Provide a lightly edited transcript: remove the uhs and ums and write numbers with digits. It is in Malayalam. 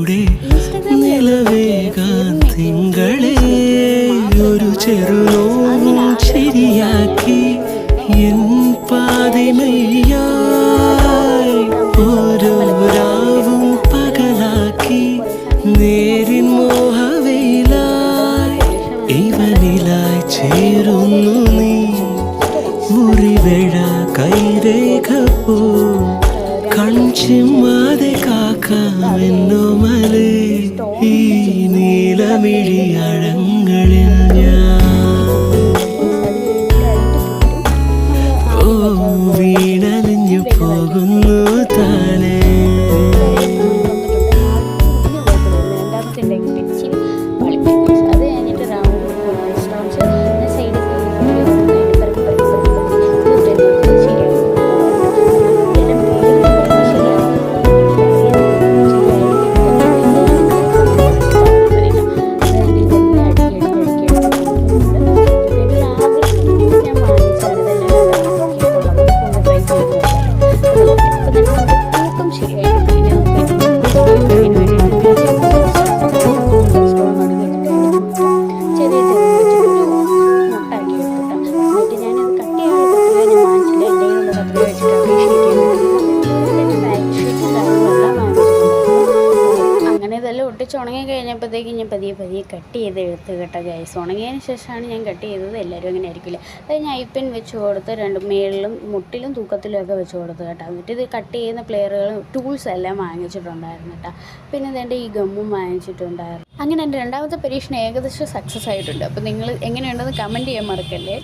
കൂടെ നിലവേകാൻ തിങ്കളെ ഒരു ചെറുനോവും ശരിയാക്കി എൻ പാതിമയ്യായി ഓരോ രാവും പകലാക്കി നേരിൻ മോഹവയിലായി ഇവനിലായി ചേരുന്നു നീ മുറിവേഴ കൈരേഖ പോ കൺചിമ്മാതെ കാക്കാമെന്നോ മലേ ഈ നീലമിഴിയഴങ്ങളിൽ ഞാൻ ഓ വീണലിഞ്ഞു പോകുന്നു താനേ ഉണങ്ങി കഴിഞ്ഞപ്പോഴത്തേക്കും ഞാൻ പതിയെ കട്ട് ചെയ്ത് എടുത്ത് കേട്ടോ ഗൈസ്. ഉണങ്ങിയതിന് ശേഷമാണ് ഞാൻ കട്ട് ചെയ്തത്. എല്ലാവരും അങ്ങനെ ആയിരിക്കില്ല. അത് ഞാൻ ഐപ്പിൻ വെച്ച് കൊടുത്ത് രണ്ട് മേളിലും മുട്ടിലും തൂക്കത്തിലും ഒക്കെ വെച്ച് കൊടുത്ത് കേട്ടോ. എന്നിട്ട് ഇത് കട്ട് ചെയ്യുന്ന പ്ലെയറുകളും ടൂൾസ് എല്ലാം വാങ്ങിച്ചിട്ടുണ്ടായിരുന്നു കേട്ടോ. പിന്നെ ഇതെൻ്റെ ഈ ഗമ്മും വാങ്ങിച്ചിട്ടുണ്ടായിരുന്നു. അങ്ങനെ എൻ്റെ രണ്ടാമത്തെ പരീക്ഷണം ഏകദേശം സക്സസ് ആയിട്ടുണ്ട്. അപ്പോൾ നിങ്ങൾ എങ്ങനെയുണ്ടെന്ന് കമൻറ്റ് ചെയ്യാൻ മറക്കല്ലേ.